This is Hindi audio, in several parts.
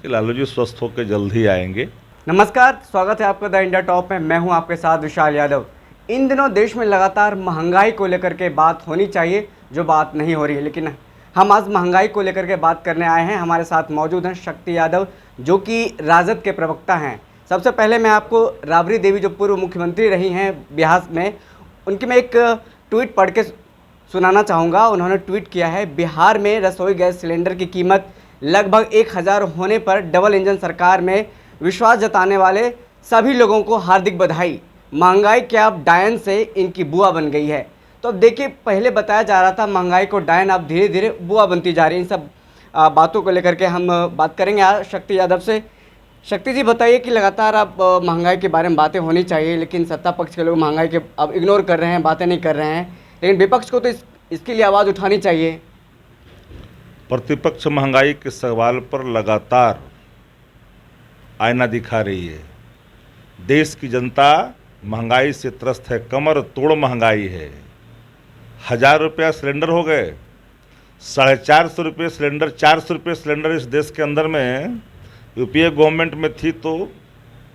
कि लालू जी स्वस्थ होकर जल्द ही आएंगे। नमस्कार, स्वागत है आपका द इंडिया टॉप में। मैं हूं आपके साथ विशाल यादव। इन दिनों देश में लगातार महंगाई को लेकर के बात होनी चाहिए, जो बात नहीं हो रही है, लेकिन हम आज महंगाई को लेकर के बात करने आए हैं। हमारे साथ मौजूद हैं शक्ति यादव, जो कि राजद के प्रवक्ता हैं। सबसे पहले मैं आपको राबड़ी देवी, जो पूर्व मुख्यमंत्री रही हैं बिहार में, उनकी मैं एक ट्वीट पढ़ के सुनाना चाहूँगा। उन्होंने ट्वीट किया है, बिहार में रसोई गैस सिलेंडर की कीमत लगभग 1000 होने पर डबल इंजन सरकार में विश्वास जताने वाले सभी लोगों को हार्दिक बधाई। महंगाई के अब डायन से इनकी बुआ बन गई है। तो देखिए, पहले बताया जा रहा था महंगाई को डायन, अब धीरे धीरे बुआ बनती जा रही है। इन सब बातों को लेकर के हम बात करेंगे आज शक्ति यादव से। शक्ति जी, बताइए कि लगातार अब महंगाई के बारे में बातें होनी चाहिए, लेकिन सत्ता पक्ष के लोग महंगाई के अब इग्नोर कर रहे हैं, बातें नहीं कर रहे हैं, लेकिन विपक्ष को तो इसके लिए आवाज़ उठानी चाहिए। प्रतिपक्ष महंगाई के सवाल पर लगातार आईना दिखा रही है। देश की जनता महंगाई से त्रस्त है, कमर तोड़ महंगाई है। 1000 रुपया सिलेंडर हो गए, 450 रुपये सिलेंडर, 400 रुपये सिलेंडर इस देश के अंदर में यूपीए गवर्नमेंट में थी तो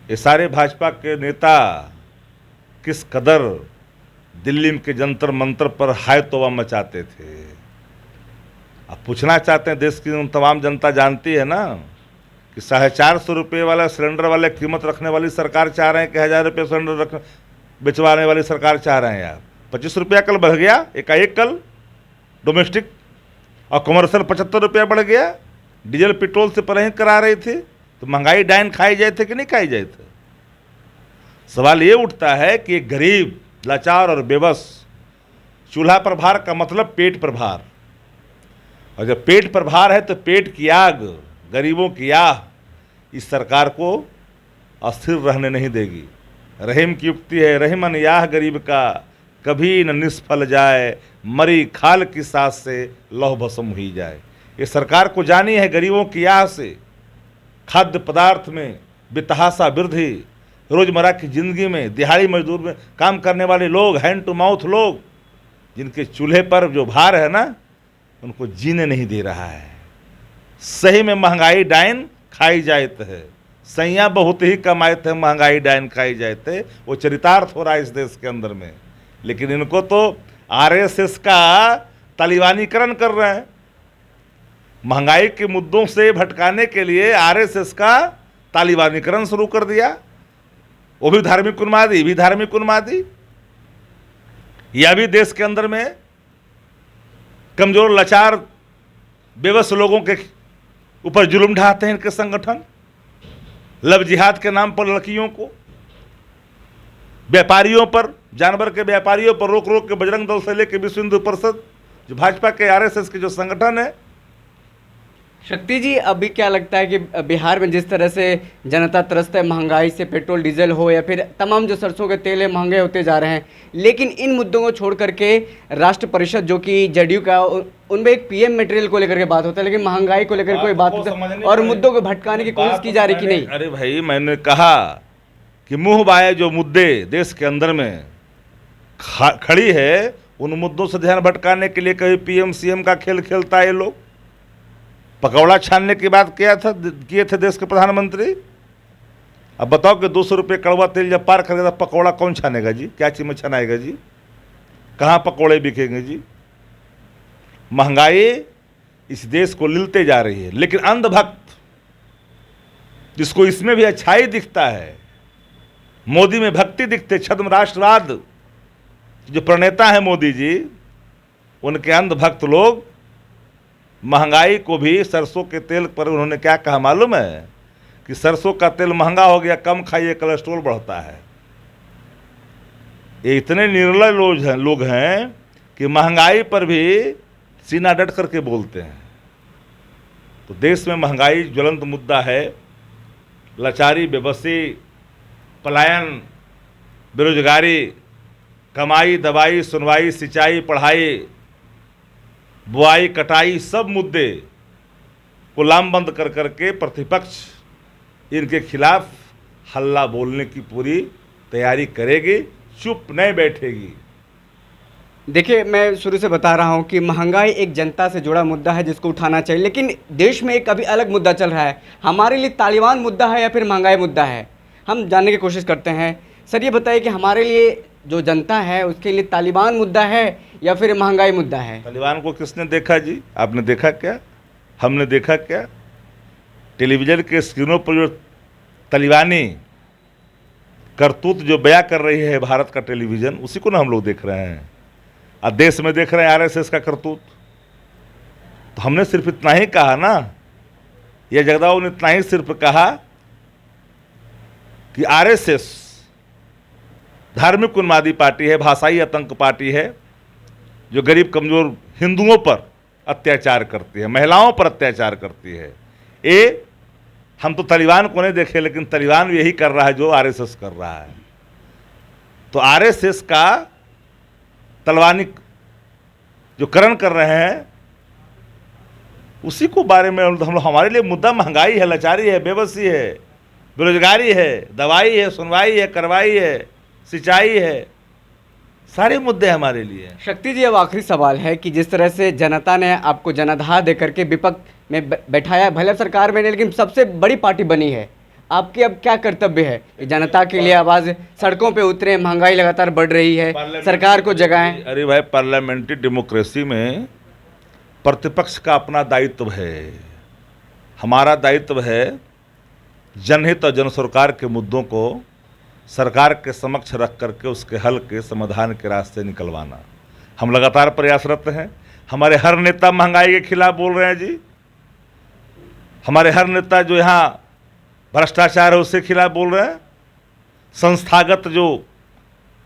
ये सारे भाजपा के नेता किस कदर दिल्ली के जंतर मंतर पर हाय तौबा मचाते थे। अब पूछना चाहते हैं, देश की तमाम जनता जानती है ना कि 450 रुपये वाला सिलेंडर वाले कीमत रखने वाली सरकार चाह रहे हैं कि 1000 रुपये सिलेंडर रख बेचवाने वाली सरकार चाह रहे हैं। यार 25 रुपया कल बढ़ गया एकाएक, कल डोमेस्टिक, और कमर्शियल 75 रुपया बढ़ गया। डीजल पेट्रोल से परहेज करा रही थी, तो महंगाई डायन खाई जाए थे कि नहीं खाई जाए थे। सवाल ये उठता है कि एक गरीब, लाचार और बेबस, चूल्हा पर भार का मतलब पेट पर भार, और जब पेट पर भार है तो पेट की आग, गरीबों की आह इस सरकार को अस्थिर रहने नहीं देगी। रहीम की युक्ति है, रहीमन याह गरीब का कभी न निष्फल जाए, मरी खाल की सांस से लौह भस्म हुई जाए। ये सरकार को जानी है गरीबों की आह से खाद्य पदार्थ में बेतहाशा वृद्धि, रोजमर्रा की जिंदगी में दिहाड़ी मजदूर में काम करने वाले लोग, हैंड टू माउथ लोग, जिनके चूल्हे पर जो भार है ना, उनको जीने नहीं दे रहा है। सही में महंगाई डायन खाई जाते है, सैया बहुत ही कमाए थे, महंगाई डायन खाई जाते, वो चरितार्थ हो रहा है इस देश के अंदर में। लेकिन इनको तो आरएसएस का तालिबानीकरण कर रहे हैं। महंगाई के मुद्दों से भटकाने के लिए आरएसएस का तालिबानीकरण शुरू कर दिया। वो भी धार्मिक उन्मादी, भी धार्मिक उन्मादी। यह भी देश के अंदर में कमजोर, लाचार, बेबस लोगों के ऊपर जुल्म ढाते हैं इनके संगठन। लव जिहाद के नाम पर लड़कियों को, व्यापारियों पर, जानवर के व्यापारियों पर रोक रोक के बजरंग दल से लेकर विश्व हिंदू परिषद, जो भाजपा के आरएसएस के जो संगठन है। शक्ति जी, अभी क्या लगता है कि बिहार में जिस तरह से जनता त्रस्त है महंगाई से, पेट्रोल डीजल हो या फिर तमाम जो सरसों के तेल है, महंगे होते जा रहे हैं, लेकिन इन मुद्दों को छोड़ करके राष्ट्र परिषद, जो कि जदयू का, उनमें एक पीएम मटेरियल को लेकर के बात होता है, लेकिन महंगाई को लेकर कोई बात नहीं, और मुद्दों को भटकाने की कोशिश की जा रही कि नहीं? अरे भाई, मैंने कहा कि मुंह बाए जो मुद्दे देश के अंदर में खड़ी है, उन मुद्दों से ध्यान भटकाने के लिए कभी पीएम सीएम का खेल खेलता है ये लोग। पकौड़ा छानने की बात किए थे देश के प्रधानमंत्री। अब बताओ कि 200 रुपये कड़वा तेल जब पार करेगा, पकौड़ा कौन छानेगा जी? क्या चीज में छनाएगा जी? कहाँ पकौड़े बिकेंगे जी? महंगाई इस देश को लिलते जा रही है। लेकिन अंधभक्त, जिसको इसमें भी अच्छाई दिखता है, मोदी में भक्ति दिखते, छद्म राष्ट्रवाद जो प्रणेता है मोदी जी, उनके अंधभक्त लोग महंगाई को भी सरसों के तेल पर उन्होंने क्या कहा मालूम है? कि सरसों का तेल महंगा हो गया, कम खाइए, कोलेस्ट्रॉल बढ़ता है। ये इतने निर्लय लोग हैं कि महंगाई पर भी सीना डट करके बोलते हैं। तो देश में महंगाई ज्वलंत मुद्दा है। लाचारी, बेबसी, पलायन, बेरोजगारी, कमाई, दवाई, सुनवाई, सिंचाई, पढ़ाई, बुआई, कटाई, सब मुद्दे को लामबंद कर करके प्रतिपक्ष इनके खिलाफ हल्ला बोलने की पूरी तैयारी करेगी, चुप नहीं बैठेगी। देखिए, मैं शुरू से बता रहा हूँ कि महंगाई एक जनता से जुड़ा मुद्दा है जिसको उठाना चाहिए, लेकिन देश में एक अभी अलग मुद्दा चल रहा है। हमारे लिए तालिबान मुद्दा है या फिर महंगाई मुद्दा है, हम जानने की कोशिश करते हैं। सर, ये बताइए कि हमारे लिए जो जनता है उसके लिए तालिबान मुद्दा है या फिर महंगाई मुद्दा है? तालिबान को किसने देखा जी? आपने देखा क्या? हमने देखा क्या? टेलीविज़न के स्क्रीनों पर जो तालिबानी करतूत जो बयां कर रही है भारत का टेलीविज़न, उसी को ना हम लोग देख रहे हैं। और देश में देख रहे हैं आरएसएस का करतूत। तो हमने सिर्फ इतना ही कहा ना, यह जगदाओं ने इतना ही सिर्फ कहा कि आरएसएस धार्मिक उन्मादी पार्टी है, भाषाई आतंक पार्टी है, जो गरीब कमजोर हिंदुओं पर अत्याचार करती है, महिलाओं पर अत्याचार करती है। ये हम तो तालिबान को नहीं देखे, लेकिन तालिबान यही कर रहा है जो आरएसएस कर रहा है। तो आरएसएस का तलवानी जो करण कर रहे हैं, उसी को बारे में हम हमारे लिए मुद्दा महंगाई है, लाचारी है, बेबसी है, बेरोजगारी है, दवाई है, सुनवाई है, कार्रवाई है, सिंचाई है, सारे मुद्दे हमारे लिए। शक्ति जी, अब आखिरी सवाल है कि जिस तरह से जनता ने आपको जनाधार दे करके विपक्ष में बैठाया, भले सरकार में नहीं लेकिन सबसे बड़ी पार्टी बनी है, आपकी अब क्या कर्तव्य है? जनता के लिए आवाज़ सड़कों पे उतरे, महंगाई लगातार बढ़ रही है, सरकार को जगाएं। अरे भाई, पार्लियामेंट्री डेमोक्रेसी में प्रतिपक्ष का अपना दायित्व है। हमारा दायित्व है जनहित और जन सरकार के मुद्दों को सरकार के समक्ष रख करके उसके हल के समाधान के रास्ते निकलवाना। हम लगातार प्रयासरत हैं। हमारे हर नेता महंगाई के खिलाफ बोल रहे हैं जी। हमारे हर नेता जो यहाँ भ्रष्टाचार है उसके खिलाफ बोल रहे हैं। संस्थागत जो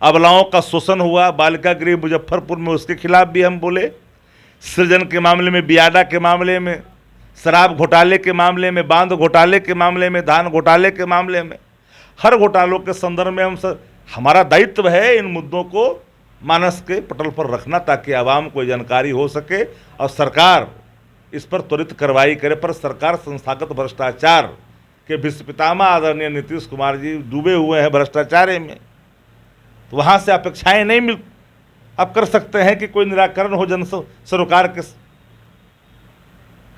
अबलाओं का शोषण हुआ बालिका गृह मुजफ्फरपुर में, उसके खिलाफ भी हम बोले। सृजन के मामले में, बियाडा के मामले में, शराब घोटाले के मामले में, बांध घोटाले के मामले में, धान घोटाले के मामले में, हर घोटालों के संदर्भ में हमारा दायित्व है इन मुद्दों को मानस के पटल पर रखना, ताकि आवाम को जानकारी हो सके और सरकार इस पर त्वरित कार्रवाई करे। पर सरकार संस्थागत भ्रष्टाचार के विश्व पितामह आदरणीय नीतीश कुमार जी डूबे हुए हैं भ्रष्टाचार में। तो वहाँ से अपेक्षाएं नहीं मिल आप कर सकते हैं कि कोई निराकरण हो, जन सरोकार के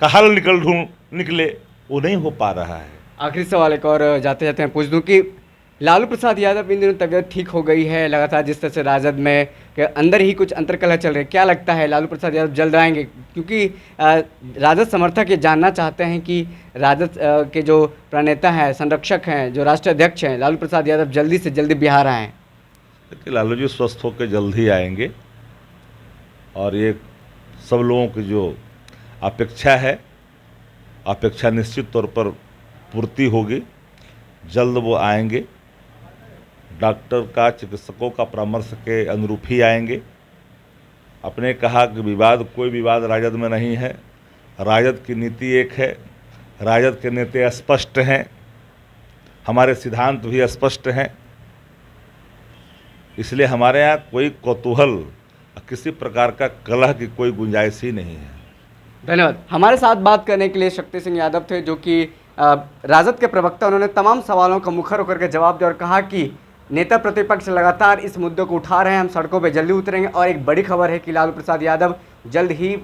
का हल निकले, वो नहीं हो पा रहा है। आखिरी सवाल एक और जाते जाते मैं पूछ दूं कि लालू प्रसाद यादव इन दिनों तबीयत ठीक हो गई है, लगातार जिस तरह से राजद में के अंदर ही कुछ अंतर्कलह चल रहे हैं, क्या लगता है लालू प्रसाद यादव जल्द आएंगे? क्योंकि राजद समर्थक ये जानना चाहते हैं कि राजद के जो प्रणेता हैं, संरक्षक हैं, जो राष्ट्रीय अध्यक्ष हैं, लालू प्रसाद यादव जल्दी से जल्दी बिहार आएँ। देखिए, लालू जी स्वस्थ होकर जल्द ही आएंगे और ये सब लोगों की जो अपेक्षा है, अपेक्षा निश्चित तौर पर पूर्ति होगी। जल्द वो आएंगे। डॉक्टर का, चिकित्सकों का परामर्श के अनुरूप ही आएंगे। आपने कहा कि कोई विवाद राजद में नहीं है। राजद की नीति एक है, राजद के नेता स्पष्ट हैं, हमारे सिद्धांत भी स्पष्ट हैं। इसलिए हमारे यहाँ कोई कौतूहल, किसी प्रकार का कलह की कोई गुंजाइश ही नहीं है। धन्यवाद। हमारे साथ बात करने के लिए शक्ति सिंह यादव थे, जो कि राजद के प्रवक्ता। उन्होंने तमाम सवालों का मुखर होकर के जवाब दिया और कहा कि नेता प्रतिपक्ष लगातार इस मुद्दे को उठा रहे हैं, हम सड़कों पर जल्दी उतरेंगे। और एक बड़ी खबर है कि लालू प्रसाद यादव जल्द ही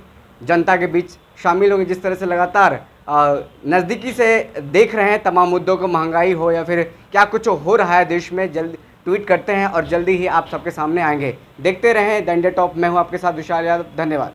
जनता के बीच शामिल होंगे। जिस तरह से लगातार नज़दीकी से देख रहे हैं तमाम मुद्दों को, महंगाई हो या फिर क्या कुछ हो रहा है देश में, जल्द ट्वीट करते हैं और जल्दी ही आप सबके सामने आएंगे। देखते रहें द इंडिया टॉप। मैं हूं आपके साथ विशाल यादव। धन्यवाद।